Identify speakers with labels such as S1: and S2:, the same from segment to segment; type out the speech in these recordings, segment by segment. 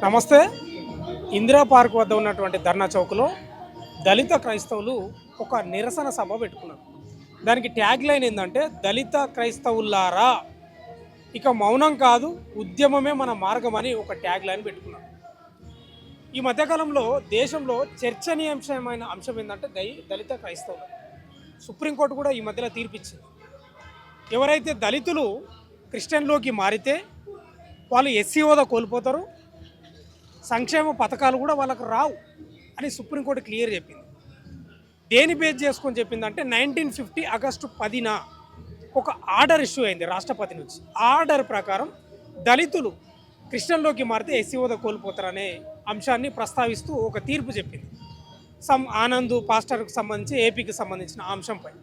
S1: నమస్తే. ఇందిరా పార్క్ వద్ద ఉన్నటువంటి ధర్నా చౌక్లో దళిత క్రైస్తవులు ఒక నిరసన సభ పెట్టుకున్నారు. దానికి ట్యాగ్ లైన్ ఏంటంటే దళిత క్రైస్తవులారా ఇక మౌనం కాదు ఉద్యమమే మన మార్గం అని ఒక ట్యాగ్ లైన్ పెట్టుకున్నారు. ఈ మధ్యకాలంలో దేశంలో చర్చనీయాంశమైన అంశం ఏంటంటే దళిత క్రైస్తవులు. సుప్రీంకోర్టు కూడా ఈ మధ్యలో తీర్పిచ్చింది. ఎవరైతే దళితులు క్రిస్టియన్లోకి మారితే వాళ్ళు ఎస్సీ హోదా కోల్పోతారు, సంక్షేమ పథకాలు కూడా వాళ్ళకు రావు అని సుప్రీంకోర్టు క్లియర్ చెప్పింది. దేని బేస్ చేసుకొని చెప్పిందంటే 1950 ఆగస్టు 10న ఒక ఆర్డర్ ఇష్యూ అయింది రాష్ట్రపతి నుంచి. ఆర్డర్ ప్రకారం దళితులు క్రిస్టియన్లోకి మారితే ఎస్సీ హోదా కోల్పోతారనే అంశాన్ని ప్రస్తావిస్తూ ఒక తీర్పు చెప్పింది. ఆనంద్ పాస్టర్కి సంబంధించి ఏపీకి సంబంధించిన అంశంపై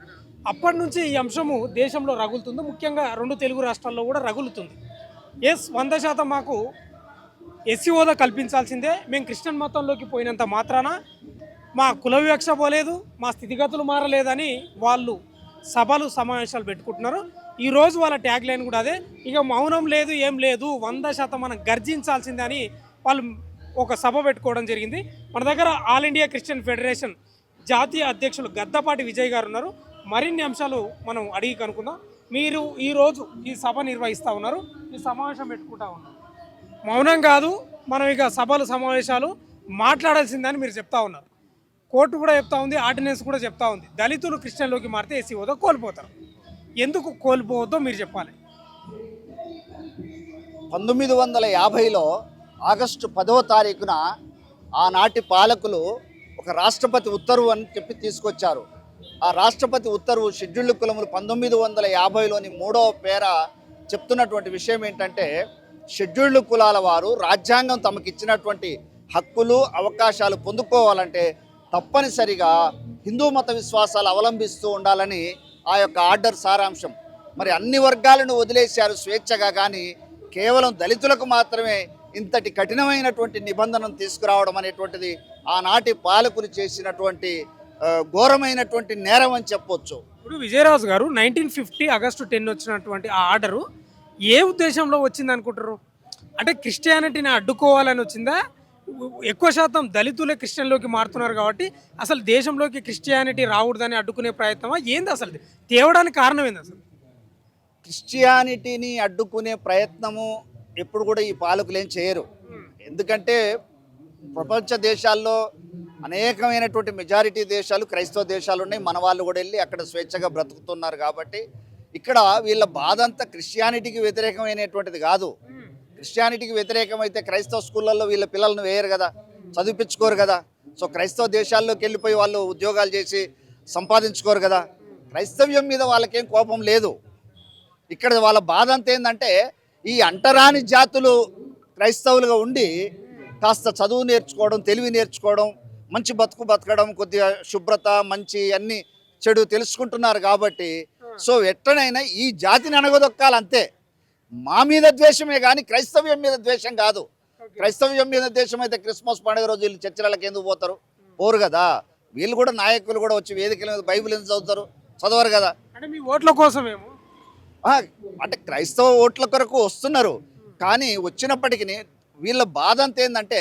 S1: అప్పటి నుంచి ఈ అంశము దేశంలో రగులుతుంది. ముఖ్యంగా 2 తెలుగు రాష్ట్రాల్లో కూడా రగులుతుంది. 100% మాకు ఎస్సీ హోదా కల్పించాల్సిందే, మేము క్రిస్టియన్ మతంలోకి పోయినంత మాత్రాన మా కుల వివక్ష పోలేదు, మా స్థితిగతులు మారలేదని వాళ్ళు సభలు సమావేశాలు పెట్టుకుంటున్నారు. ఈరోజు వాళ్ళ ట్యాగ్ లైన్ కూడా అదే, ఇక మౌనం లేదు ఏం లేదు 100% మనం గర్జించాల్సిందే అని వాళ్ళు ఒక సభ పెట్టుకోవడం జరిగింది. మన దగ్గర ఆల్ ఇండియా క్రిస్టియన్ ఫెడరేషన్ జాతీయ అధ్యక్షులు గద్దపాటి విజయ్ గారు ఉన్నారు. మరిన్ని అంశాలు మనం అడిగి కనుక్కుందాం. మీరు ఈరోజు ఈ సభ నిర్వహిస్తూ ఉన్నారు, ఈ సమావేశం పెట్టుకుంటా ఉన్నారు. మౌనం కాదు, మనం ఇక సభలు సమావేశాలు మాట్లాడాల్సిందని మీరు చెప్తా ఉన్నారు. కోర్టు కూడా చెప్తా ఉంది, ఆర్డినెన్స్ కూడా చెప్తా ఉంది, దళితులు క్రిస్టియన్లోకి మారితే ఎస్సీ హోదా కోల్పోతారు. ఎందుకు కోల్పోవద్దో మీరు చెప్పాలి.
S2: 1950లో ఆగస్టు 10వ తారీఖున ఆనాటి పాలకులు ఒక రాష్ట్రపతి ఉత్తర్వు అని చెప్పి తీసుకొచ్చారు. ఆ రాష్ట్రపతి ఉత్తర్వు షెడ్యూల్డ్ కులములు 1950లోని 3వ పేర చెప్తున్నటువంటి విషయం ఏంటంటే, షెడ్యూల్డ్ కులాల వారు రాజ్యాంగం తమకు ఇచ్చినటువంటి హక్కులు అవకాశాలు పొందుకోవాలంటే తప్పనిసరిగా హిందూ మత విశ్వాసాలు అవలంబిస్తూ ఉండాలని ఆ యొక్క ఆర్డర్ సారాంశం. మరి అన్ని వర్గాలను వదిలేశారు స్వేచ్ఛగా, కానీ కేవలం దళితులకు మాత్రమే ఇంతటి కఠినమైనటువంటి నిబంధనను తీసుకురావడం అనేటువంటిది ఆనాటి పాలకులు చేసినటువంటి ఘోరమైనటువంటి నేరం అని చెప్పొచ్చు.
S1: ఇప్పుడు విజయరాజు గారు 1950 ఆగస్టు 10 వచ్చినటువంటి ఆ ఆర్డరు ఏ ఉద్దేశంలో వచ్చింది అనుకుంటారు? అంటే క్రిస్టియానిటీని అడ్డుకోవాలని వచ్చిందా? ఎక్కువ శాతం దళితులే క్రిస్టియన్లోకి మారుతున్నారు కాబట్టి అసలు దేశంలోకి క్రిస్టియానిటీ రాకూడదని అడ్డుకునే ప్రయత్నమా ఏంది? అసలు తేవడానికి కారణం ఏంది? అసలు
S2: క్రిస్టియానిటీని అడ్డుకునే ప్రయత్నము ఎప్పుడు కూడా ఈ పాలకులు ఏం చేయరు. ఎందుకంటే ప్రపంచ దేశాల్లో అనేకమైనటువంటి మెజారిటీ దేశాలు క్రైస్తవ దేశాలు ఉన్నాయి. మన వాళ్ళు కూడా వెళ్ళి అక్కడ స్వేచ్ఛగా బ్రతుకుతున్నారు. కాబట్టి ఇక్కడ వీళ్ళ బాధ అంతా క్రిస్టియానిటీకి వ్యతిరేకమైనటువంటిది కాదు. క్రిస్టియానిటీకి వ్యతిరేకమైతే క్రైస్తవ స్కూళ్ళల్లో వీళ్ళ పిల్లలను వేయరు కదా, చదివించుకోరు కదా. సో క్రైస్తవ దేశాల్లోకి వెళ్ళిపోయి వాళ్ళు ఉద్యోగాలు చేసి సంపాదించుకోరు కదా. క్రైస్తవ్యం మీద వాళ్ళకేం కోపం లేదు. ఇక్కడ వాళ్ళ బాధ అంతా ఏంటంటే, ఈ అంటరాని జాతులు క్రైస్తవులుగా ఉండి కాస్త చదువు నేర్చుకోవడం, తెలివి నేర్చుకోవడం, మంచి బతకడం, కొద్దిగా శుభ్రత మంచి అన్ని చెడు తెలుసుకుంటున్నారు. కాబట్టి సో ఎట్లనైనా ఈ జాతిని అనగదొక్కాలంతే. మా మీద ద్వేషమే కానీ క్రైస్తవ్యం మీద ద్వేషం కాదు. క్రైస్తవ్యం మీద ద్వేషం అయితే క్రిస్మస్ పండుగ రోజు వీళ్ళు చర్చలకు ఎందుకు పోతారు? పోరు కదా. వీళ్ళు కూడా నాయకులు కూడా వచ్చి వేదికల మీద బైబిల్ ఎందుకు చదువుతారు? చదవరు కదా.
S1: అంటే మీ ఓట్ల కోసమేమో,
S2: అంటే క్రైస్తవ ఓట్ల కొరకు వస్తున్నారు. కానీ వచ్చినప్పటికీ వీళ్ళ బాధ అంతా ఏంటంటే,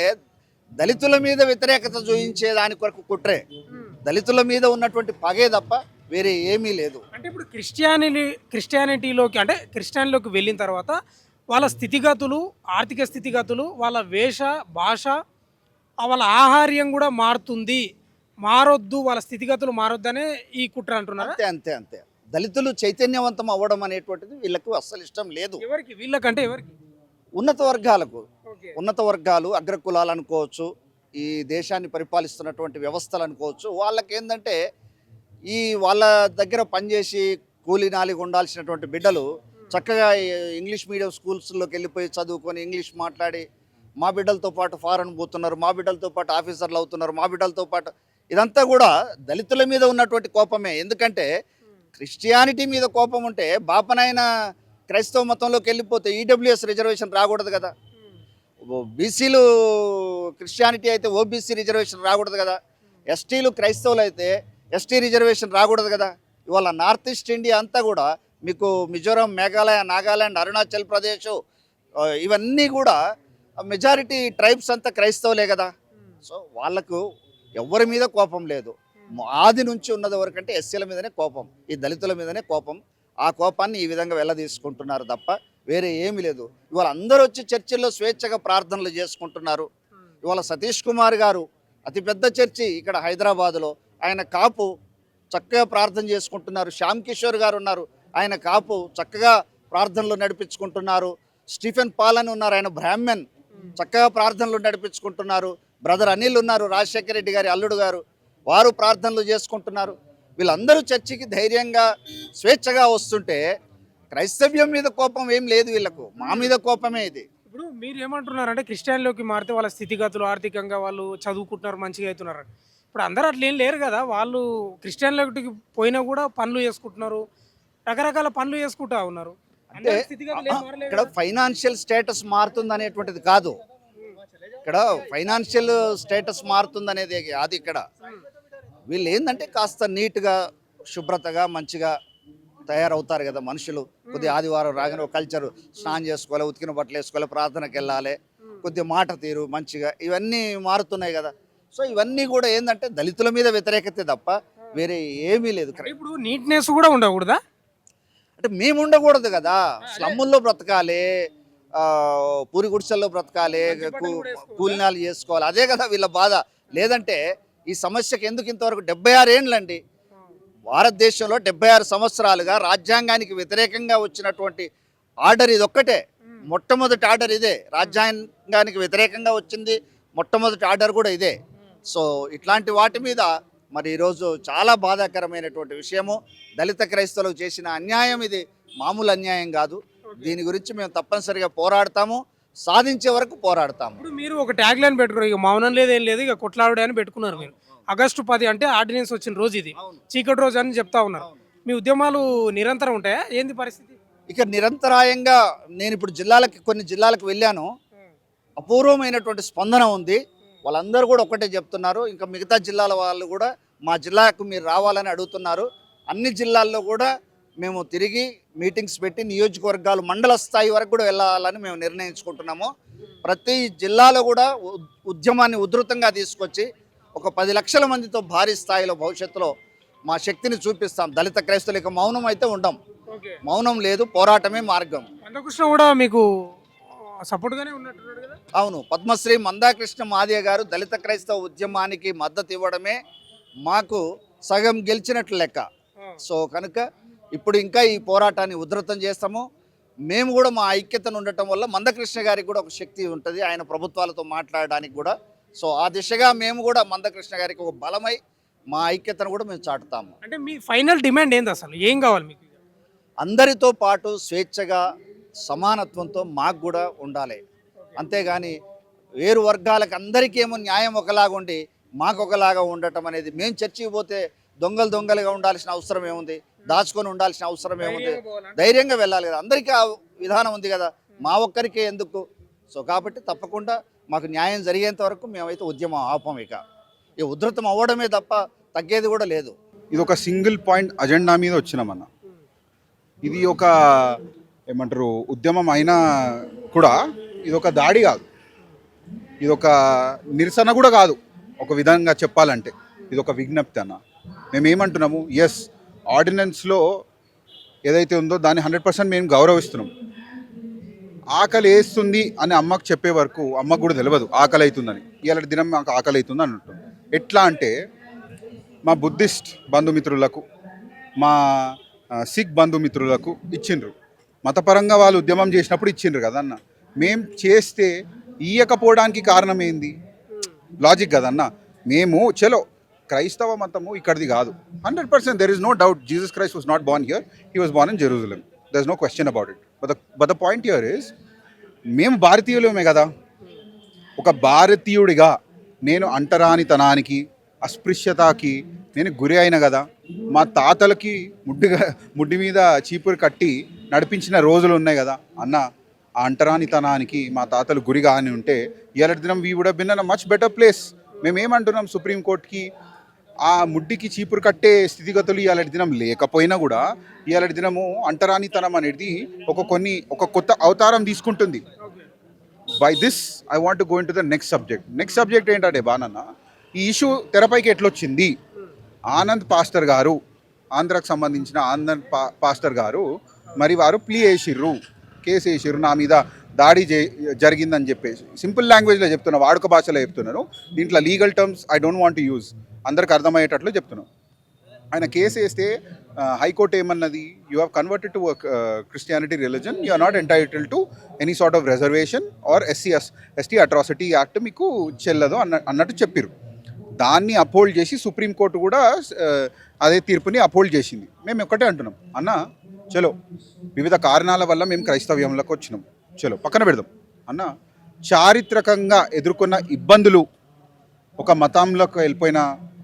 S2: దళితుల మీద వ్యతిరేకత చూపించే దాని కొరకు కుట్రే. దళితుల మీద ఉన్నటువంటి పగే తప్ప వేరే ఏమీ లేదు.
S1: అంటే ఇప్పుడు క్రిస్టియానిటీలోకి అంటే క్రిస్టియన్లోకి వెళ్ళిన తర్వాత వాళ్ళ స్థితిగతులు, ఆర్థిక స్థితిగతులు, వాళ్ళ వేష భాష, వాళ్ళ ఆహార్యం కూడా మారుతుంది. మారొద్దు, వాళ్ళ స్థితిగతులు మారొద్దనే ఈ కుట్ర అంటున్నారు.
S2: అంతే దళితులు చైతన్యవంతం అవ్వడం అనేటువంటిది వీళ్ళకు అస్సలు ఇష్టం లేదు.
S1: ఎవరికి? వీళ్ళకంటే ఎవరికి?
S2: ఉన్నత వర్గాలకు. ఉన్నత వర్గాలు, అగ్రకులాలు అనుకోవచ్చు, ఈ దేశాన్ని పరిపాలిస్తున్నటువంటి వ్యవస్థలు అనుకోవచ్చు. వాళ్ళకి ఏంటంటే, ఈ వాళ్ళ దగ్గర పనిచేసి కూలీ నాలిగా ఉండాల్సినటువంటి బిడ్డలు చక్కగా ఇంగ్లీష్ మీడియం స్కూల్స్లోకి వెళ్ళిపోయి చదువుకొని ఇంగ్లీష్ మాట్లాడి మా బిడ్డలతో పాటు ఫారెన్ పోతున్నారు, మా బిడ్డలతో పాటు ఆఫీసర్లు అవుతున్నారు, మా బిడ్డలతో పాటు. ఇదంతా కూడా దళితుల మీద ఉన్నటువంటి కోపమే. ఎందుకంటే క్రిస్టియానిటీ మీద కోపం ఉంటే బాపనైనా క్రైస్తవ మతంలోకి వెళ్ళిపోతే ఈడబ్ల్యూఎస్ రిజర్వేషన్ రాకూడదు కదా. బీసీలు క్రిస్టియానిటీ అయితే ఓబీసీ రిజర్వేషన్ రాకూడదు కదా. ఎస్టీలు క్రైస్తవులు అయితే ఎస్టీ రిజర్వేషన్ రాకూడదు కదా. ఇవాళ నార్త్ ఈస్ట్ ఇండియా అంతా కూడా మీకు మిజోరం, మేఘాలయ, నాగాలాండ్, అరుణాచల్ ప్రదేశ్ ఇవన్నీ కూడా మెజారిటీ ట్రైబ్స్ అంతా క్రైస్తవులే కదా. సో వాళ్ళకు ఎవరి మీద కోపం లేదు. ఆది నుంచి ఉన్నది వరకంటే ఎస్సీల మీదనే కోపం, ఈ దళితుల మీదనే కోపం. ఆ కోపాన్ని ఈ విధంగా వెళ్ళదీసుకుంటున్నారు తప్ప వేరే ఏమీ లేదు. ఇవాళ అందరూ వచ్చి చర్చిల్లో స్వేచ్ఛగా ప్రార్థనలు చేసుకుంటున్నారు. ఇవాళ సతీష్ కుమార్ గారు అతిపెద్ద చర్చి ఇక్కడ హైదరాబాదులో, ఆయన కాపు, చక్కగా ప్రార్థన చేసుకుంటున్నారు. శ్యామ్ కిషోర్ గారు ఉన్నారు, ఆయన కాపు, చక్కగా ప్రార్థనలు నడిపించుకుంటున్నారు. స్టీఫెన్ పాల్ అని ఉన్నారు, ఆయన బ్రాహ్మణ్, చక్కగా ప్రార్థనలు నడిపించుకుంటున్నారు. బ్రదర్ అనిల్ ఉన్నారు, రాజశేఖర రెడ్డి గారి అల్లుడు గారు, వారు ప్రార్థనలు చేసుకుంటున్నారు. వీళ్ళందరూ చర్చికి ధైర్యంగా స్వేచ్ఛగా వస్తుంటే క్రైస్తవ్యం మీద కోపం ఏం లేదు వీళ్ళకు, మా మీద కోపమే ఇది.
S1: ఇప్పుడు మీరు ఏమంటున్నారంటే క్రిస్టియన్లోకి మారితే వాళ్ళ స్థితిగతులు ఆర్థికంగా వాళ్ళు చదువుకుంటున్నారు, మంచిగా అవుతున్నారు. ఇప్పుడు అందరూ అట్లా ఏం లేరు కదా, వాళ్ళు క్రిస్టియన్లోకి పోయినా కూడా పనులు చేసుకుంటున్నారు, రకరకాల పనులు చేసుకుంటా ఉన్నారు.
S2: అంటే ఇక్కడ ఫైనాన్షియల్ స్టేటస్ మారుతుంది అనేటువంటిది కాదు, ఇక్కడ ఫైనాన్షియల్ స్టేటస్ మారుతుంది అనేది అది. ఇక్కడ వీళ్ళు ఏంటంటే కాస్త నీట్గా శుభ్రతగా మంచిగా తయారవుతారు కదా మనుషులు. కొద్దిగా ఆదివారం రాగానే ఒక కల్చరు, స్నానం చేసుకోవాలి, ఉతికిన బట్టలు వేసుకోవాలి, ప్రార్థనకి వెళ్ళాలి, కొద్దిగా మాట తీరు మంచిగా, ఇవన్నీ మారుతున్నాయి కదా. సో ఇవన్నీ కూడా ఏంటంటే దళితుల మీద వ్యతిరేకతే తప్ప వేరే ఏమీ లేదు.
S1: ఇప్పుడు నీట్నెస్ కూడా ఉండకూడదా?
S2: అంటే మేము ఉండకూడదు కదా, స్లమ్ముల్లో బ్రతకాలి, పూరి గుడిసెల్లో బ్రతకాలి, కూలినాలు చేసుకోవాలి, అదే కదా వీళ్ళ బాధ. లేదంటే ఈ సమస్యకు ఎందుకు ఇంతవరకు 76 ఏండ్లండి భారతదేశంలో 76 సంవత్సరాలుగా రాజ్యాంగానికి వ్యతిరేకంగా వచ్చినటువంటి ఆర్డర్ ఇది ఒక్కటే, మొట్టమొదటి ఆర్డర్ ఇదే. రాజ్యాంగానికి వ్యతిరేకంగా వచ్చింది మొట్టమొదటి ఆర్డర్ కూడా ఇదే. సో ఇట్లాంటి వాటి మీద మరి ఈరోజు చాలా బాధాకరమైనటువంటి విషయము. దళిత క్రైస్తవులకు చేసిన అన్యాయం ఇది, మామూలు అన్యాయం కాదు. దీని గురించి మేము తప్పనిసరిగా పోరాడతాము, సాధించే వరకు పోరాడతాము.
S1: ఇప్పుడు మీరు ఒక ట్యాగ్ లైన్ పెట్టుకున్నారు, ఇక మౌనం లేదేం లేదు, ఇక కొట్లాడే అని పెట్టుకున్నారు మీరు. ఆగస్టు 10 అంటే ఆర్డినెన్స్ వచ్చిన రోజు, ఇది చీకటి రోజు అని చెప్తా ఉన్నారు. మీ ఉద్యమాలు నిరంతరం ఉంటాయా, ఏంది పరిస్థితి?
S2: ఇక నిరంతరాయంగా నేను ఇప్పుడు కొన్ని జిల్లాలకు వెళ్ళాను, అపూర్వమైనటువంటి స్పందన ఉంది. వాళ్ళందరూ కూడా ఒకటే చెప్తున్నారు, ఇంకా మిగతా జిల్లాల వాళ్ళు కూడా మా జిల్లాకు మీరు రావాలని అడుగుతున్నారు. అన్ని జిల్లాల్లో కూడా మేము తిరిగి మీటింగ్స్ పెట్టి నియోజకవర్గాలు మండల స్థాయి వరకు కూడా వెళ్ళాలని మేము నిర్ణయించుకుంటున్నాము. ప్రతి జిల్లాలో కూడా ఉద్యమాన్ని ఉధృతంగా తీసుకొచ్చి ఒక 10 లక్షల మందితో భారీ స్థాయిలో భవిష్యత్తులో మా శక్తిని చూపిస్తాం. దళిత క్రైస్తవులకు మౌనం అయితే ఉండం, మౌనం లేదు, పోరాటమే మార్గం.
S1: మందకృష్ణ కూడా మీకు సపోర్ట్గానే ఉన్నట్టున్నాడు కదా?
S2: అవును, పద్మశ్రీ మందాకృష్ణ మాదిగ గారు దళిత క్రైస్తవ ఉద్యమానికి మద్దతు ఇవ్వడమే మాకు సగం గెలిచినట్లు లెక్క. సో కనుక ఇప్పుడు ఇంకా ఈ పోరాటాన్ని ఉధృతం చేస్తాము. మేము కూడా మా ఐక్యతను ఉండటం వల్ల మందకృష్ణ గారికి కూడా ఒక శక్తి ఉంటుంది ఆయన ప్రభుత్వాలతో మాట్లాడడానికి కూడా. సో ఆ దిశగా మేము కూడా మందకృష్ణ గారికి ఒక బలమై మా ఐక్యతను కూడా మేము చాటుతాము.
S1: అంటే మీ ఫైనల్ డిమాండ్ ఏంది, అసలు ఏం కావాలి మీకు?
S2: అందరితో పాటు స్వేచ్ఛగా సమానత్వంతో మాకు కూడా ఉండాలి, అంతేగాని వేరు వర్గాలకు అందరికీ ఏమో న్యాయం ఒకలాగా ఉండి మాకు ఒకలాగా ఉండటం అనేది. మేము చర్చికి పోతే దొంగలుగా ఉండాల్సిన అవసరం ఏముంది, దాచుకొని ఉండాల్సిన అవసరం ఏముంది, ధైర్యంగా వెళ్ళాలి కదా. అందరికీ ఆ విధానం ఉంది కదా, మా ఒక్కరికే ఎందుకు? సో కాబట్టి తప్పకుండా మాకు న్యాయం జరిగేంత వరకు మేమైతే ఉద్యమం ఆపం. ఇక ఈ ఉధృతం అవ్వడమే తప్ప తగ్గేది కూడా లేదు.
S3: ఇది ఒక సింగిల్ పాయింట్ అజెండా మీద వచ్చినామన్న. ఇది ఒక ఏమంటారు ఉద్యమం అయినా కూడా ఇది ఒక దాడి కాదు, ఇది ఒక నిరసన కూడా కాదు. ఒక విధంగా చెప్పాలంటే ఇది ఒక విజ్ఞప్తి అన్న. మేమేమంటున్నాము, ఎస్ ఆర్డినెన్స్లో ఏదైతే ఉందో దాన్ని 100% మేము గౌరవిస్తున్నాం. ఆకలి వేస్తుంది అని అమ్మకు చెప్పే వరకు అమ్మకు కూడా తెలియదు ఆకలి అవుతుందని. ఇవాళ దినం మాకు ఆకలి అవుతుంది అని అంటుంది. ఎట్లా అంటే మా బుద్ధిస్ట్ బంధుమిత్రులకు, మా సిక్ బంధుమిత్రులకు ఇచ్చిండ్రు, మతపరంగా వాళ్ళు ఉద్యమం చేసినప్పుడు ఇచ్చిండ్రు కదన్న. మేం చేస్తే ఇయ్యకపోవడానికి కారణం ఏంది? లాజిక్ కదన్న. మేము చలో క్రైస్తవ మతము ఇక్కడిది కాదు, 100% there is no doubt. Jesus Christ was not born here, he was born in Jerusalem, there is no question about it. But the point here is మేము భారతీయులమే కదా. ఒక భారతీయుడిగా నేను అంటరానితనానికి, అస్పృశ్యతకి నేను గురి అయిన కదా. మా తాతలకి ముడ్డి మీద చీపురు కట్టి నడిపించిన రోజులు ఉన్నాయి కదా అన్న. ఆ అంటరానితనానికి మా తాతలు గురి కాని ఉంటే ఇవాళ దినం we would have been in a much better place. మేమేమంటున్నాం, సుప్రీంకోర్టుకి ఆ ముడ్డికి చీపురు కట్టే స్థితిగతులు ఇవాళ దినం లేకపోయినా కూడా ఇవాళ దినము అంటరానితనం అనేది ఒక కొత్త అవతారం తీసుకుంటుంది. By this I want go in to the next subject ఏంటంటే బానన్న ఈ ఇష్యూ తెరపైకి ఎట్లొచ్చింది. ఆనంద్ పాస్టర్ గారు, ఆంధ్రాకు సంబంధించిన ఆనంద్ పాస్టర్ గారు మరి వారు కేసు వేసిర్రు నా మీద దాడి జరిగిందని చెప్పేసి. సింపుల్ లాంగ్వేజ్లో చెప్తున్నా, వాడుక భాషలో చెప్తున్నాను. దీంట్లో legal terms I don't want use, అందరికి అర్థమయ్యేటట్లు చెప్తున్నాను. ఆయన కేసు వేస్తే హైకోర్టు ఏమన్నది, you have converted to Christianity religion, you are not entitled to any sort of reservation or ST atrocity act మీకు చెల్లదు అన్నట్టు చెప్పారు. దాన్ని అపోల్డ్ చేసి సుప్రీంకోర్టు కూడా అదే తీర్పుని అపోల్డ్ చేసింది. మేము ఒక్కటే అంటున్నాం, అన్న చలో వివిధ కారణాల వల్ల మేము క్రైస్తవ్యంలోకి వచ్చినాం, చలో పక్కన పెడదాం అన్న. చారిత్రకంగా ఎదుర్కొన్న ఇబ్బందులు ఒక మతంలోకి వెళ్ళిపోయిన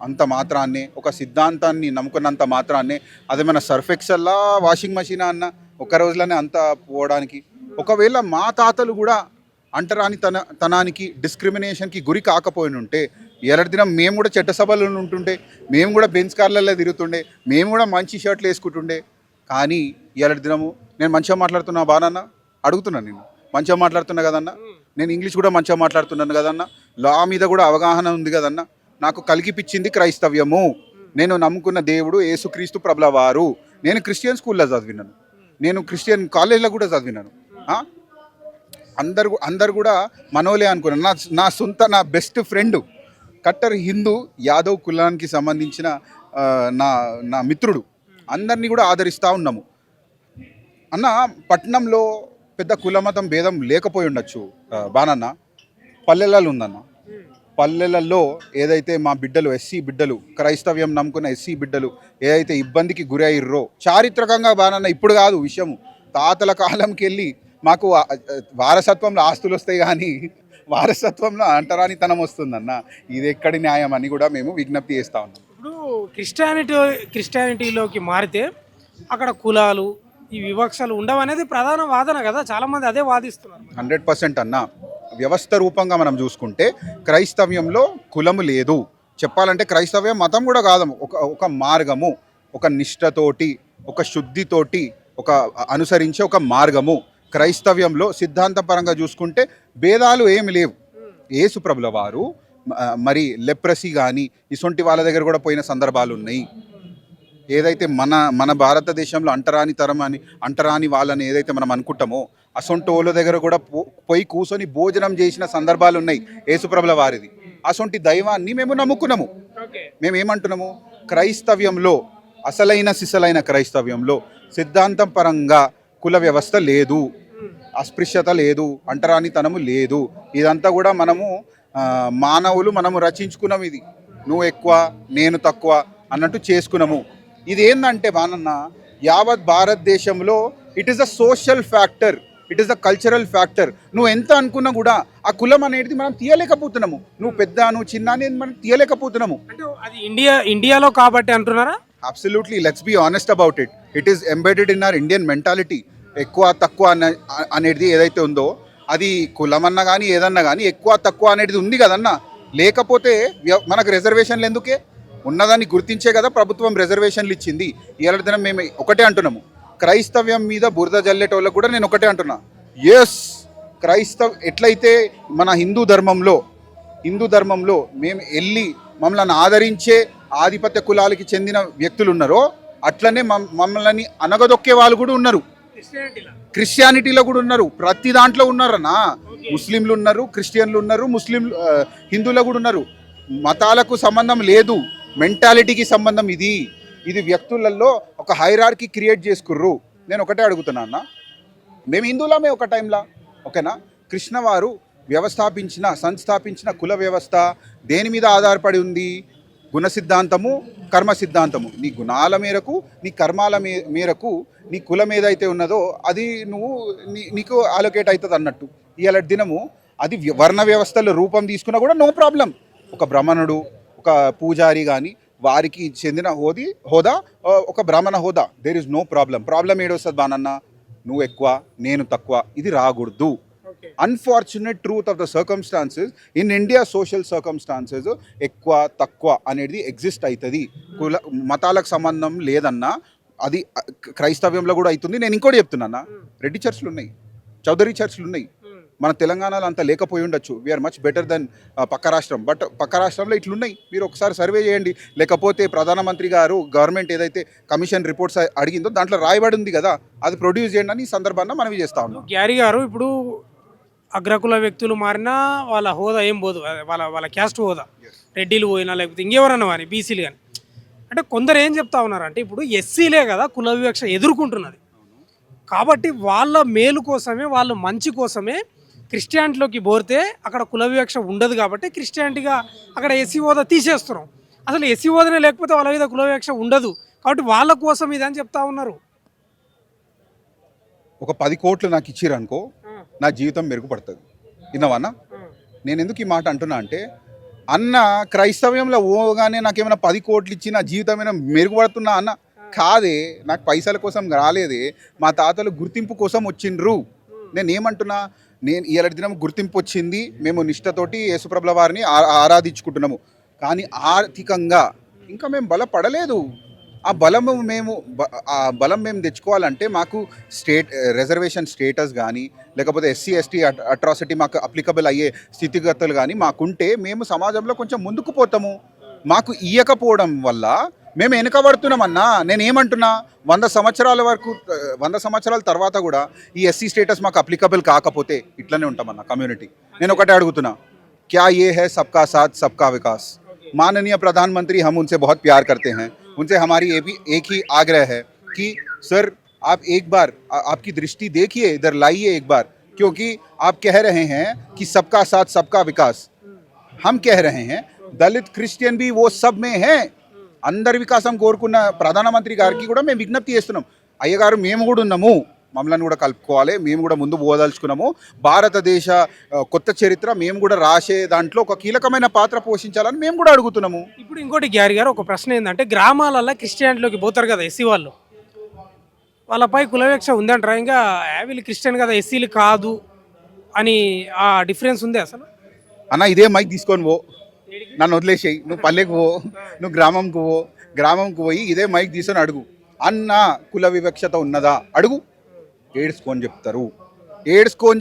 S3: అంత మాత్రాన్నే, ఒక సిద్ధాంతాన్ని నమ్ముకున్నంత మాత్రాన్నే అది మన సర్ఫెక్సల్లా వాషింగ్ మెషినా అన్న ఒక రోజులోనే అంత పోవడానికి. ఒకవేళ మా తాతలు కూడా అంటరాని తనానికి డిస్క్రిమినేషన్కి గురి కాకపోయి ఉంటే ఎరటి దినం మేము కూడా చట్టసభలో ఉంటుండే, మేము కూడా బెంచ్ కార్లలో తిరుగుతుండే, మేము కూడా మంచి షర్ట్లు వేసుకుంటుండే. కానీ ఎరటి దినము నేను మంచిగా మాట్లాడుతున్నా బానన్న, అడుగుతున్నాను నేను మంచిగా మాట్లాడుతున్నా కదన్న, నేను ఇంగ్లీష్ కూడా మంచిగా మాట్లాడుతున్నాను కదన్న, లా మీద కూడా అవగాహన ఉంది కదన్న, నాకు కలిగిపిచ్చింది క్రైస్తవ్యము, నేను నమ్ముకున్న దేవుడు యేసుక్రీస్తు ప్రభులవారు, నేను క్రిస్టియన్ స్కూల్లో చదివినాను, నేను క్రిస్టియన్ కాలేజ్లో కూడా చదివినాను. అందరు కూడా మనోలే అనుకున్నాను. నా best friend cutter Hindu Yadav కులానికి సంబంధించిన నా మిత్రుడు, అందరినీ కూడా ఆదరిస్తూ ఉన్నాము అన్న. పట్టణంలో పెద్ద కులమతం భేదం లేకపోయి ఉండొచ్చు బానన్న, పల్లెలలో ఉందన్న. పల్లెలలో ఏదైతే మా బిడ్డలు ఎస్సీ బిడ్డలు, క్రైస్తవ్యం నమ్ముకున్న ఎస్సీ బిడ్డలు ఏదైతే ఇబ్బందికి గురి అయ్యారో చారిత్రకంగా బానన్న, ఇప్పుడు కాదు విషయము, తాతల కాలంకి వెళ్ళి మాకు వారసత్వంలో ఆస్తులు వస్తాయి కానీ వారసత్వంలో అంటరానితనం వస్తుందన్న. ఇది ఎక్కడి న్యాయం అని కూడా మేము విజ్ఞప్తి చేస్తూ ఉన్నాం.
S1: ఇప్పుడు క్రిస్టియానిటీలోకి మారితే అక్కడ కులాలు, ఈ వివక్షలు ఉండవనేది ప్రధాన వాదన కదా, చాలామంది అదే వాదిస్తున్నారు.
S3: 100% అన్న. వ్యవస్థ రూపంగా మనం చూసుకుంటే క్రైస్తవ్యంలో కులము లేదు. చెప్పాలంటే క్రైస్తవ్యం మతం కూడా కాదు, ఒక మార్గము, ఒక నిష్ఠతోటి, ఒక శుద్ధితోటి, ఒక అనుసరించే ఒక మార్గము. క్రైస్తవ్యంలో సిద్ధాంతపరంగా చూసుకుంటే భేదాలు ఏమి లేవు. యేసు ప్రభుల వారు మరి లెప్రసీ కానీ ఇసొంటి వాళ్ళ దగ్గర కూడా పోయిన సందర్భాలు ఉన్నాయి. ఏదైతే మన భారతదేశంలో అంటరాని వాళ్ళని ఏదైతే మనం అనుకుంటామో అసొంటి వాళ్ళ దగ్గర కూడా పోయి కూర్చొని భోజనం చేసిన సందర్భాలు ఉన్నాయి యేసుప్రభుల వారిది. అసొంటి దైవాన్ని మేము నమ్ముకున్నాము. మేము ఏమంటున్నాము, క్రైస్తవ్యంలో సిసలైన క్రైస్తవ్యంలో సిద్ధాంతం పరంగా కుల వ్యవస్థ లేదు, అస్పృశ్యత లేదు, అంటరానితనము లేదు. ఇదంతా కూడా మనము రచించుకున్నాం. ఇది నువ్వు ఎక్కువ నేను తక్కువ అన్నట్టు చేసుకున్నాము. ఇది ఏంటంటే బానన్న, యావత్ భారతదేశంలో it is a social factor, it is a cultural factor. నువ్వు ఎంత అనుకున్నా కూడా ఆ కులం అనేది మనం తీయలేకపోతున్నాము. నువ్వు పెద్ద నువ్వు చిన్న అనేది మనం తీయలేకపోతున్నాము.
S1: అంటే అది ఇండియాలో కాబట్టి అంటున్నారా?
S3: Absolutely, let's be honest about it. It is embedded in our Indian mentality. ఎక్కువ తక్కువ అనేది ఏదైతే ఉందో అది కులమన్నా కానీ ఏదన్నా కానీ ఎక్కువ తక్కువ అనేది ఉంది కదన్నా. లేకపోతే మనకు రిజర్వేషన్లు ఎందుకే? ఉన్నదాన్ని గుర్తించే కదా ప్రభుత్వం రిజర్వేషన్లు ఇచ్చింది. ఇవాళ దినం మేము ఒకటే అంటున్నాము, క్రైస్తవ్యం మీద బురద జల్లేటోళ్ళకు కూడా నేను ఒకటే అంటున్నా, ఎస్ ఎట్లయితే మన హిందూ ధర్మంలో మేము వెళ్ళి మమ్మల్ని ఆదరించే ఆధిపత్య కులాలకి చెందిన వ్యక్తులు ఉన్నారో అట్లనే మమ్మల్ని అనగదొక్కే వాళ్ళు కూడా ఉన్నారు. క్రిస్టియానిటీలో కూడా ఉన్నారు, ప్రతి దాంట్లో ఉన్నారన్నా. ముస్లింలు ఉన్నారు, క్రిస్టియన్లు ఉన్నారు, హిందువులు కూడా ఉన్నారు. మతాలకు సంబంధం లేదు, మెంటాలిటీకి సంబంధం. ఇది వ్యక్తులలో ఒక హైరార్కీ క్రియేట్ చేసుకుర్రు. నేను ఒకటే అడుగుతున్నా అన్న, మేము హిందువులమే ఒక టైంలో, ఓకేనా? కృష్ణ వారు సంస్థాపించిన కుల వ్యవస్థ దేని మీద ఆధారపడి ఉంది? గుణ సిద్ధాంతము, కర్మ సిద్ధాంతము. నీ గుణాల మేరకు, నీ కర్మాల మేరకు నీ కులం ఏదైతే ఉన్నదో అది నీకు అలొకేట్ అవుతుంది అన్నట్టు. ఇవాళ దినము అది వర్ణ వ్యవస్థలో రూపం తీసుకున్నా కూడా నో ప్రాబ్లం. ఒక బ్రాహ్మణుడు, ఒక పూజారి కానీ వారికి చెందిన హోదా ఒక బ్రాహ్మణ హోదా, there is no problem. Problem ఏడొస్తుంది బానన్న, నువ్వు ఎక్కువ నేను తక్కువ, ఇది రాకూడదు. Unfortunate truth of the circumstances in India, social circumstances ఎక్కువ తక్కువ అనేది ఎగ్జిస్ట్ అవుతుంది. మతాలకు సంబంధం లేదన్నా, అది క్రైస్తవ్యంలో కూడా అవుతుంది. నేను ఇంకోటి చెప్తున్నా, రెడ్డి చర్చ్లు ఉన్నాయి, చౌదరి చర్చ్లు ఉన్నాయి, మన తెలంగాణలో అంత లేకపోయి ఉండొచ్చు. వీఆర్ మచ్ బెటర్ దెన్ పక్క రాష్ట్రం. బట్ పక్క రాష్ట్రంలో ఇట్లున్నాయి. మీరు ఒకసారి సర్వే చేయండి. లేకపోతే ప్రధానమంత్రి గారు గవర్నమెంట్ ఏదైతే కమిషన్ రిపోర్ట్స్ అడిగిందో దాంట్లో రాయబడి ఉంది కదా, అది ప్రొడ్యూస్ చేయండి అని ఈ సందర్భంగా మనవి చేస్తా ఉన్నాం.
S1: గ్యారీ గారు, ఇప్పుడు అగ్రకుల వ్యక్తులు మారినా వాళ్ళ హోదా ఏం పోదు, వాళ్ళ వాళ్ళ క్యాస్ట్ హోదా, రెడ్డిలు పోయినా లేకపోతే ఇంకెవరన్నా కానీ బీసీలు కానీ. అంటే కొందరు ఏం చెప్తా ఉన్నారంటే ఇప్పుడు ఎస్సీలే కదా కుల వివక్ష ఎదుర్కొంటున్నది, కాబట్టి వాళ్ళ మేలు కోసమే, వాళ్ళ మంచి కోసమే క్రిస్టియానిటీలోకి పోతే అక్కడ కుల వివక్ష ఉండదు కాబట్టి క్రిస్టియానిటీగా అక్కడ ఎస్సీ హోదా తీసేస్తున్నాం. అసలు ఎస్సీ హోదానే లేకపోతే వాళ్ళ మీద కుల వివక్ష ఉండదు కాబట్టి వాళ్ళ కోసం ఇది అని చెప్తా ఉన్నారు.
S3: ఒక 10 కోట్లు నాకు ఇచ్చిర్రు అనుకో, నా జీవితం మెరుగుపడుతుంది. విన్నావన్నా? నేను ఎందుకు ఈ మాట అంటున్నా అంటే, అన్న క్రైస్తవ్యంలో ఓగానే నాకేమైనా 10 కోట్లు ఇచ్చి నా జీవితం ఏమైనా మెరుగుపడుతున్నా అన్న కాదే. నాకు పైసల కోసం రాలేదే, మా తాతలు గుర్తింపు కోసం వచ్చిండ్రు. నేను ఏమంటున్నా, నేను ఇవాళ దినం గుర్తింపు వచ్చింది, మేము నిష్ఠతోటి యేసుప్రభుల వారిని ఆరాధించుకుంటున్నాము. కానీ ఆర్థికంగా ఇంకా మేము బలపడలేదు. ఆ బలం మేము తెచ్చుకోవాలంటే మాకు రిజర్వేషన్ స్టేటస్ కానీ, లేకపోతే ఎస్సీ ఎస్టీ అట్రాసిటీ మాకు అప్లికబుల్ అయ్యే స్థితిగతులు కానీ మాకుంటే మేము సమాజంలో కొంచెం ముందుకు పోతాము. మాకు ఇయ్యకపోవడం వల్ల మేము వెనుకబడుతున్నామన్నా. నేను ఏమంటున్నా, 100 సంవత్సరాల వరకు, 100 సంవత్సరాల తర్వాత కూడా ఈ ఎస్సీ స్టేటస్ మాకు అప్లికబుల్ కాకపోతే ఇట్లనే ఉంటామన్నా కమ్యూనిటీ. నేను ఒకటే అడుగుతున్నా, क्या ये है सबका साथ सबका विकास? माननीय प्रधानमंत्री, हम उनसे बहुत प्यार करते हैं. उनसे हमारी एक ही आग्रह है कि सर आप एक बार आपकी दृष्टि देखिए, इधर लाइए एक बार, क्योंकि आप कह रहे हैं कि सबका साथ सबका विकास. हम कह रहे हैं दलित क्रिश्चियन भी वो सब में हैं. అందరి వికాసం కోరుకున్న ప్రధానమంత్రి గారికి కూడా మేము విజ్ఞప్తి చేస్తున్నాం. అయ్యగారు, మేము కూడా ఉన్నాము, మమ్మల్ని కూడా కలుపుకోవాలి, మేము కూడా ముందు పోదలుచుకున్నాము. భారతదేశ కొత్త చరిత్ర మేము కూడా రాసే దాంట్లో ఒక కీలకమైన పాత్ర పోషించాలని మేము కూడా అడుగుతున్నాము.
S1: ఇప్పుడు ఇంకోటి గ్యారీ గారు, ఒక ప్రశ్న ఏంటంటే, గ్రామాలలో క్రిస్టియానిటీలోకి పోతారు కదా ఎస్సీ వాళ్ళు, వాళ్ళపై కులవివక్ష ఉందంటారా? ఇంకా వీళ్ళు క్రిస్టియన్ కదా ఎస్సీలు కాదు అని ఆ డిఫరెన్స్ ఉంది అసలు?
S3: అన్న, ఇదే మైక్ తీసుకొని పో, నన్ను వదిలేసేయి. నువ్వు పల్లెకు పో, నువ్వు గ్రామంకు పోయి ఇదే మైక్ తీసుకొని అడుగు, అన్న కుల వివక్షత ఉన్నదా అడుగు. ఏడ్చుకొని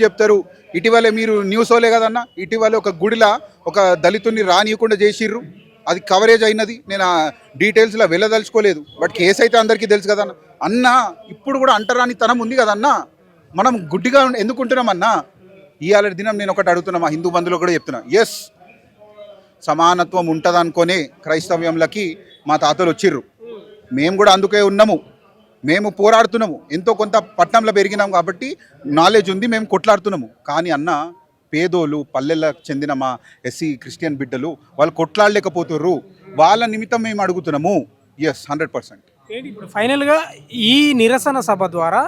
S3: చెప్తారు. ఇటీవలే మీరు న్యూస్ ఓలే కదన్న, ఇటీవల ఒక గుడిలా ఒక దళితుని రానియకుండా చేసిర్రు. అది కవరేజ్ అయినది. నేను ఆ డీటెయిల్స్లో వెళ్ళదలుచుకోలేదు. బట్ కేసు అయితే అందరికీ తెలుసు కదన్న. అన్న, ఇప్పుడు కూడా అంటరాని తనం ఉంది కదన్న. మనం గుడ్డిగా ఎందుకుంటున్నామన్నా? ఇవాళ దినం నేను ఒకటి అడుగుతున్నా, మా హిందూ బంధువులు కూడా చెప్తున్నా, ఎస్, సమానత్వం ఉంటుంది అనుకునే క్రైస్తవ్యంలోకి మా తాతలు వచ్చిర్రు. మేము కూడా అందుకే ఉన్నాము, మేము పోరాడుతున్నాము. ఎంతో కొంత పట్టణంలో పెరిగినాం కాబట్టి నాలెడ్జ్ ఉంది, మేము కొట్లాడుతున్నాము. కానీ అన్న, పేదోళ్ళు, పల్లెలకు చెందిన మా ఎస్సీ క్రిస్టియన్ బిడ్డలు వాళ్ళు కొట్లాడలేకపోతుర్రు. వాళ్ళ నిమిత్తం మేము అడుగుతున్నాము. ఎస్, 100%.
S1: ఇప్పుడు ఫైనల్గా ఈ నిరసన సభ ద్వారా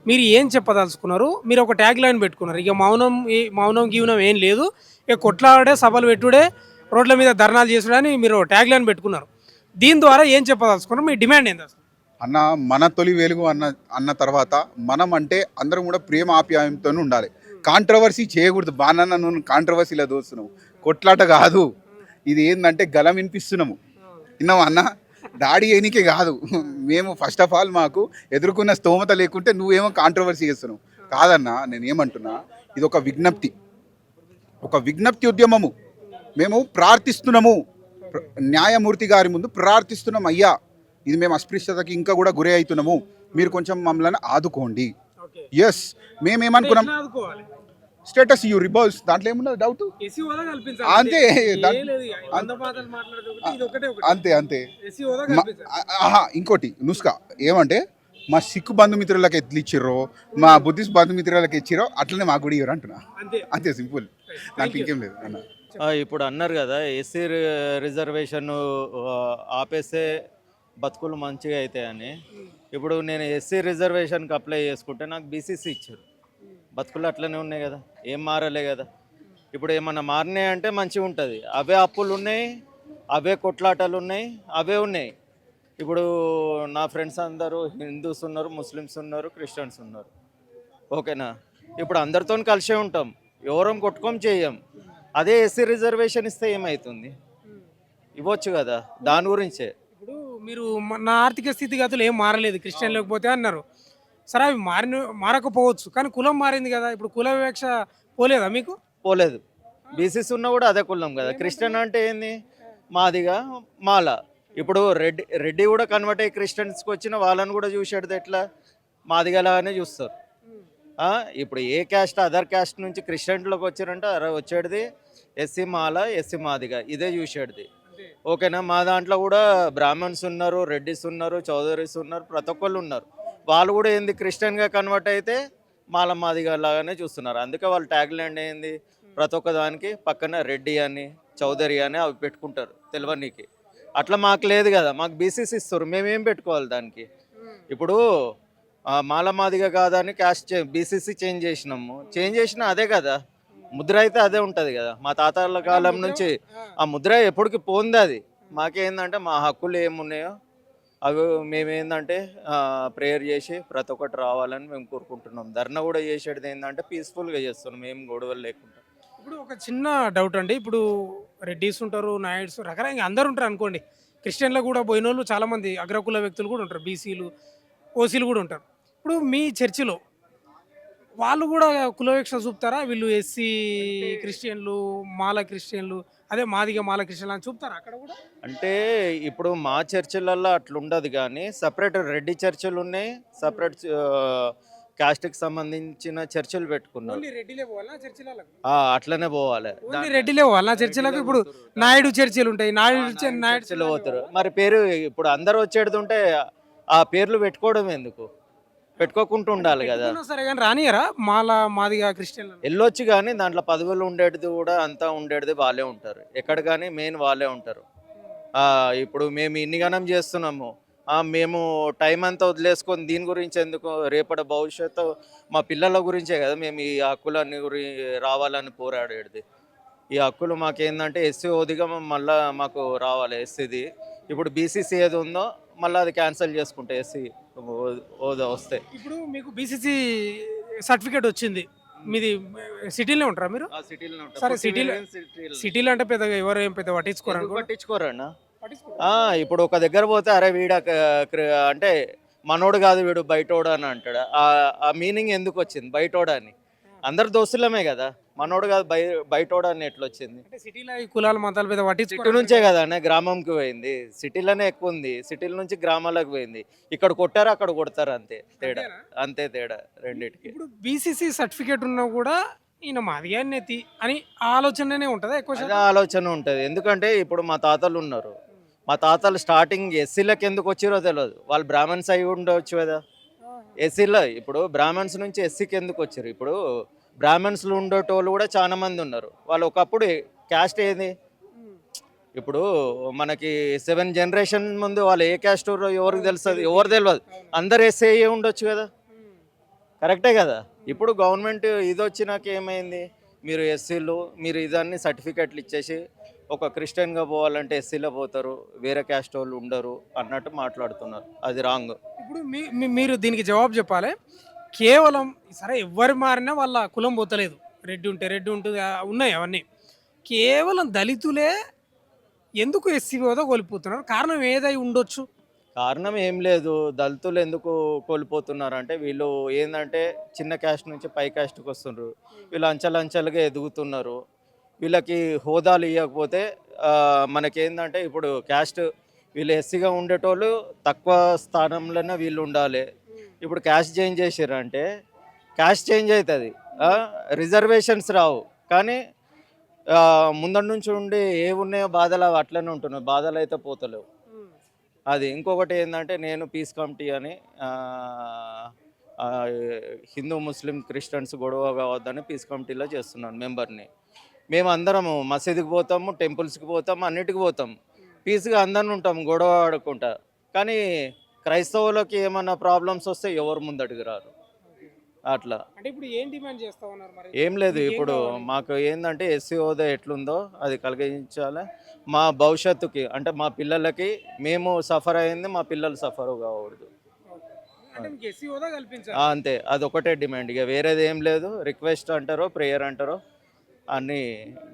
S1: మీరు ఏం చెప్పదలుచుకున్నారు? మీరు ఒక ట్యాగ్ లైన్ పెట్టుకున్నారు, ఇక మౌనం గీవనం ఏం లేదు, ఇక కొట్లాడే సభలు పెట్టుడే, రోడ్ల మీద ధర్నాలు చేసుడే అని మీరు ట్యాగ్ లైన్ పెట్టుకున్నారు. దీని ద్వారా ఏం చెప్పదలుచుకున్నారు? మీ డిమాండ్ ఏంది అసలు?
S3: అన్న, మన తొలి వెలుగు అన్న తర్వాత మనం అంటే అందరం కూడా ప్రేమ ఆప్యాయంతో ఉండాలి. కాంట్రవర్సీ చేయకూడదు. బాణన్న, నువ్వు కాంట్రవర్సీలో దోస్తున్నావు, కొట్లాట కాదు ఇది. ఏంటంటే గలం వినిపిస్తున్నాము. విన్నావా అన్న? దాడి చేయనికే కాదు. మేము ఫస్ట్ ఆఫ్ ఆల్ మాకు ఎదుర్కొన్న స్తోమత లేకుంటే నువ్వేమో కాంట్రవర్సీ చేస్తున్నావు. కాదన్నా, నేను ఏమంటున్నా, ఇది ఒక విజ్ఞప్తి ఉద్యమము. మేము ప్రార్థిస్తున్నాము, న్యాయమూర్తి గారి ముందు ప్రార్థిస్తున్నాం, అయ్యా ఇది మేము అస్పృశ్యతకి ఇంకా కూడా గురి అవుతున్నాము, మీరు కొంచెం మమ్మల్ని ఆదుకోండి. ఎస్, మేమేమనుకున్నాం, స్టేటస్ యూ రిబల్స్, దాంట్లో ఏమున్నది డౌట్? అంతే అంతే అంతే. ఇంకోటి నుస్కా ఏమంటే, మా సిక్కు బంధుమిత్రులకు ఎట్లు ఇచ్చిర్రో, మా బుద్ధిస్ట్ బంధుమిత్రులకు ఇచ్చిరో అట్లనే మాకు కూడా ఇవ్వరు అంటున్నా. అంతే, సింపుల్, దాంట్లో ఇంకేం లేదు అన్న.
S4: ఇప్పుడు అన్నారు కదా ఎస్సీ రిజర్వేషన్ ఆపేస్తే బతుకులు మంచిగా అవుతాయని. ఇప్పుడు నేను ఎస్సీ రిజర్వేషన్కి అప్లై చేసుకుంటే నాకు బీసీసీ ఇచ్చారు, బతుకులు అట్లనే ఉన్నాయి కదా, ఏం మారలే కదా. ఇప్పుడు ఏమన్నా మారినాయి అంటే మంచిగా ఉంటుంది. అవే అప్పులు ఉన్నాయి, అవే కొట్లాటలు ఉన్నాయి, అవే ఉన్నాయి. ఇప్పుడు నా ఫ్రెండ్స్ అందరూ హిందూస్ ఉన్నారు, ముస్లిమ్స్ ఉన్నారు, క్రిస్టియన్స్ ఉన్నారు, ఓకేనా. ఇప్పుడు అందరితో కలిసే ఉంటాం, ఎవరం కొట్టుకోం చేయం. అదే ఎస్సీ రిజర్వేషన్ ఇస్తే ఏమవుతుంది? ఇవ్వచ్చు కదా, దాని గురించే.
S1: ఇప్పుడు మీరు నా ఆర్థిక స్థితిగతులు ఏం మారలేదు, క్రిస్టియన్ లేకపోతే అన్నారు. సరే, అవి మారకపోవచ్చు, కానీ కులం మారింది కదా. ఇప్పుడు కుల వివక్ష పోలేదా మీకు?
S4: పోలేదు. బీసీసీ ఉన్నా కూడా అదే కులం కదా. క్రిస్టియన్ అంటే ఏంది, మాదిగా మాల. ఇప్పుడు రెడ్డి కూడా కన్వర్ట్ అయ్యి క్రిస్టియన్స్కి వచ్చిన వాళ్ళని కూడా చూసేది ఎట్లా, మాదిగలాగానే చూస్తారు. ఇప్పుడు ఏ క్యాస్ట్ అదర్ క్యాస్ట్ నుంచి క్రిస్టియన్లోకి వచ్చారంటే వచ్చేది ఎస్సీ మాల, ఎస్సీ మాదిగ, ఇదే చూసేది. ఓకేనా. మా దాంట్లో కూడా బ్రాహ్మణ్స్ ఉన్నారు, రెడ్డిస్ ఉన్నారు, చౌదరీస్ ఉన్నారు, ప్రతి ఒక్కళ్ళు ఉన్నారు. వాళ్ళు కూడా ఏంది క్రిస్టియన్గా కన్వర్ట్ అయితే మాల మాదిగ లాగానే చూస్తున్నారు. అందుకే వాళ్ళు ట్యాగ్ లైన్ ఏంది, ప్రతి ఒక్క దానికి పక్కన రెడ్డి అని చౌదరి అని అవి పెట్టుకుంటారు తెలియనీకి. అట్లా మాకు లేదు కదా, మాకు బీసీసీ ఇస్తారు, మేమేం పెట్టుకోవాలి దానికి. ఇప్పుడు మాల మాదిగ కాదని క్యాస్ట్ బీసీసీ చేంజ్ చేసినాము, చేంజ్ చేసినా అదే కదా, ముద్ర అయితే అదే ఉంటుంది కదా. మా తాతల కాలం నుంచి ఆ ముద్ర ఎప్పటికి పోంది. అది మాకేందంటే మా హక్కులు ఏమున్నాయో అవి మేమేందంటే ప్రేయర్ చేసి ప్రతి ఒక్కటి రావాలని మేము కోరుకుంటున్నాం. ధర్నా కూడా చేసేది ఏంటంటే పీస్ఫుల్గా చేస్తున్నాం, ఏం గొడవలు లేకుండా.
S1: ఇప్పుడు ఒక చిన్న డౌట్ అండి. ఇప్పుడు రెడ్డిస్ ఉంటారు, నాయుడ్స్, రకరకాల అందరు ఉంటారు అనుకోండి. క్రిస్టియన్లో కూడా పోయిన వాళ్ళు చాలామంది అగ్రకుల వ్యక్తులు కూడా ఉంటారు, బీసీలు, ఓసీలు కూడా ఉంటారు. ఇప్పుడు మీ చర్చిలో వాళ్ళు కూడా కులవివక్ష చూపుతారా? వీళ్ళు ఎస్సీ క్రిస్టియన్లు, మాల క్రిస్టియన్లు, అదే మాదిగ మాల క్రిస్టియన్లు అని చూపుతారా అక్కడ కూడా?
S4: అంటే ఇప్పుడు మా చర్చిలల్లో అట్లా ఉండదు, కానీ సపరేట్ రెడ్డి చర్చిలు ఉన్నాయి, సపరేట్ కాస్ట్కి సంబంధించిన చర్చిలు పెట్టుకున్నారు.
S1: ఓన్లీ రెడ్డిలే పోవాలా చర్చిలకు?
S4: అట్లనే పోవాలి.
S1: ఓన్లీ రెడ్డిలే పోవాలా చర్చిలకు? ఇప్పుడు నాయుడు చర్చిలు ఉంటాయి, నాయుడు
S4: చర్చిలు పోతారు. మరి పేరు ఇప్పుడు అందరు వచ్చేది ఉంటే ఆ పేర్లు పెట్టుకోవడం ఎందుకు, పెట్టుకోకుండా ఉండాలి కదా.
S1: సరే కానీ రానియరా మాల మాదిగ క్రిస్టియన్లు?
S4: వెళ్ళొచ్చు, కానీ దాంట్లో పదవులు ఉండేది కూడా అంతా ఉండేది వాళ్ళే ఉంటారు. ఎక్కడ కానీ మెయిన్ వాళ్ళే ఉంటారు. ఇప్పుడు మేము ఇన్నిగానం చేస్తున్నాము, మేము టైం అంతా వదిలేసుకొని దీని గురించి ఎందుకు, రేపటి భవిష్యత్తు మా పిల్లల గురించే కదా మేము ఈ హక్కులన్నీ రావాలని పోరాడేది. ఈ హక్కులు మాకేందంటే ఎస్సీ ఓదిగా మళ్ళీ మాకు రావాలి ఎస్సీది. ఇప్పుడు బీసీసీ ఏది ఉందో మళ్ళీ అది క్యాన్సిల్ చేసుకుంటే ఎస్సీ హోదా వస్తే.
S1: ఇప్పుడు మీకు బీసీసీ సర్టిఫికేట్ వచ్చింది, మీది సిటీలో ఉంటారా మీరు? సరే, సిటీలో అంటే పెద్దగా ఎవరు ఏం పెద్ద
S4: పట్టించుకోరన్నా. ఇప్పుడు ఒక దగ్గర పోతే అరే వీడ అంటే మనోడు కాదు వీడు బయటోడు అని అంటాడు. ఆ మీనింగ్ ఎందుకు వచ్చింది బయటోడు అని? అందరు దోస్తులమే కదా, మనోడు కాదు బయటోడు అని ఎట్లా వచ్చింది?
S1: సిటీలో ఈ కులాల మతాల మీద
S4: సిటీ నుంచే కదా అన్న గ్రామంకి పోయింది, సిటీలోనే ఎక్కువ ఉంది, సిటీల నుంచి గ్రామాలకు పోయింది. ఇక్కడ కొట్టారు అక్కడ కొడతారు, అంతే తేడా, అంతే తేడా రెండింటికి.
S1: ఇప్పుడు బీసీసీ సర్టిఫికేట్ ఉన్నా కూడా ఈయన మాదిగా నెత్తి అని ఆలోచననే ఉంటుందా? ఎక్కువ
S4: ఆలోచన ఉంటుంది. ఎందుకంటే ఇప్పుడు మా తాతలు ఉన్నారు, మా తాతలు స్టార్టింగ్ ఎస్సీలకు ఎందుకు వచ్చిరో తెలియదు, వాళ్ళు బ్రాహ్మణ్స్ అయి ఉండవచ్చు కదా. ఎస్సీలో ఇప్పుడు బ్రాహ్మణ్స్ నుంచి ఎస్సీకి ఎందుకు వచ్చారు? ఇప్పుడు బ్రాహ్మణ్స్లో ఉండేటోళ్ళు కూడా చాలా మంది ఉన్నారు. వాళ్ళు ఒకప్పుడు క్యాస్ట్ ఏది, ఇప్పుడు మనకి 7 జనరేషన్ ముందు వాళ్ళు ఏ క్యాస్ట్ ఎవరికి తెలుస్తుంది? ఎవరు తెలియదు, అందరు ఎస్సీ ఉండొచ్చు కదా, కరెక్టే కదా. ఇప్పుడు గవర్నమెంట్ ఇది వచ్చినాక ఏమైంది, మీరు ఎస్సీలు మీరు ఇదన్నీ సర్టిఫికెట్లు ఇచ్చేసి ఒక క్రిస్టియన్గా పోవాలంటే ఎస్సీలో పోతారు, వేరే క్యాస్ట్ వాళ్ళు ఉండరు అన్నట్టు మాట్లాడుతున్నారు. అది రాంగ్.
S1: ఇప్పుడు మీరు దీనికి జవాబు చెప్పాలి. కేవలం సరే ఎవరు మారినా వాళ్ళ కులం పోతలేదు, రెడ్డి ఉంటే రెడ్డి ఉంటుంది, ఉన్నాయి అవన్నీ. కేవలం దళితులే ఎందుకు ఎస్సీ హోదా కోల్పోతున్నారు? కారణం ఏదై ఉండొచ్చు?
S4: కారణం ఏం లేదు, దళితులు ఎందుకు కోల్పోతున్నారు అంటే వీళ్ళు ఏంటంటే చిన్న క్యాస్ట్ నుంచి పై క్యాస్ట్కి వస్తున్నారు, వీళ్ళు అంచెలంచెలుగా ఎదుగుతున్నారు. వీళ్ళకి హోదాలు ఇవ్వకపోతే మనకేందంటే ఇప్పుడు క్యాస్ట్ వీళ్ళు ఎస్సీగా ఉండేటోళ్ళు తక్కువ స్థానంలోనే వీళ్ళు ఉండాలి. ఇప్పుడు క్యాస్ట్ చేంజ్ చేసారంటే క్యాస్ట్ చేంజ్ అవుతుంది, రిజర్వేషన్స్ రావు, కానీ ముందటి నుంచి ఉండి ఏ ఉన్నాయో బాధలు అవి అట్లనే ఉంటున్నాయి, బాధలు అయితే పోతలేవు. అది ఇంకొకటి ఏంటంటే నేను పీస్ కమిటీ అని హిందూ ముస్లిం క్రిస్టియన్స్ గొడవ కావద్దని పీస్ కమిటీలో చేస్తున్నాను మెంబర్ని. మేము అందరము మసీదుకి పోతాము, టెంపుల్స్కి పోతాము, అన్నిటికి పోతాం, పీస్గా అందరిని ఉంటాం గొడవ ఆడుకుంటా. కానీ క్రైస్తవులకి ఏమన్నా ప్రాబ్లమ్స్ వస్తే ఎవరు ముందటికి రారు. అట్లా
S1: అంటే ఇప్పుడు ఏం డిమాండ్ చేస్తా ఉన్నారు మరి?
S4: ఏం లేదు, ఇప్పుడు మాకు ఏంటంటే ఎస్సీ హోదా ఎట్లుందో అది కలిగించాలి మా భవిష్యత్తుకి, అంటే మా పిల్లలకి మేము సఫర్ అయింది మా పిల్లలు సఫర్ కావద్దు, అంతే. అదొకటే డిమాండ్, ఇక వేరేది ఏం లేదు. రిక్వెస్ట్ అంటారో ప్రేయర్ అంటారో అన్నీ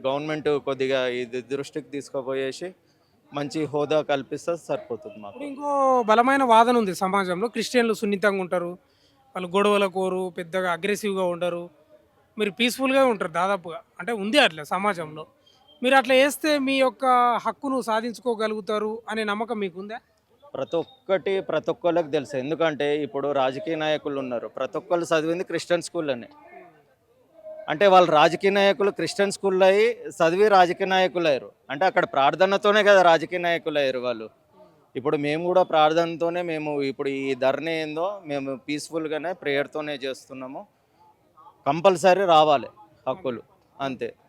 S4: గవర్నమెంట్ కొద్దిగా ఇది దృష్టికి తీసుకుపోయేసి మంచి హోదా కల్పిస్తే సరిపోతుంది మాకు.
S1: ఇంకో బలమైన వాదన ఉంది సమాజంలో, క్రిస్టియన్లు సున్నితంగా ఉంటారు, వాళ్ళు గొడవల కోరు, పెద్దగా అగ్రెసివ్గా ఉండరు. మీరు పీస్ఫుల్గా ఉంటారు దాదాపుగా, అంటే ఉంది అట్లా సమాజంలో. మీరు అట్లా వేస్తే మీ యొక్క హక్కును సాధించుకోగలుగుతారు అనే నమ్మకం మీకుందా?
S4: ప్రతి ఒక్కళ్ళకి తెలుసు. ఎందుకంటే ఇప్పుడు రాజకీయ నాయకులు ఉన్నారు, ప్రతి ఒక్కళ్ళు చదివింది క్రిస్టియన్ స్కూల్లోనే. అంటే వాళ్ళు రాజకీయ నాయకులు క్రిస్టియన్ స్కూల్లో అయ్యి చదివి రాజకీయ నాయకులు అయ్యారు. అంటే అక్కడ ప్రార్థనతోనే కదా రాజకీయ నాయకులు అయ్యారు వాళ్ళు. ఇప్పుడు మేము కూడా ప్రార్థనతోనే మేము ఇప్పుడు ఈ ధర్నీ ఏందో మేము పీస్ఫుల్గానే ప్రేయర్తోనే చేస్తున్నాము. కంపల్సరీ రావాలి హక్కులు, అంతే.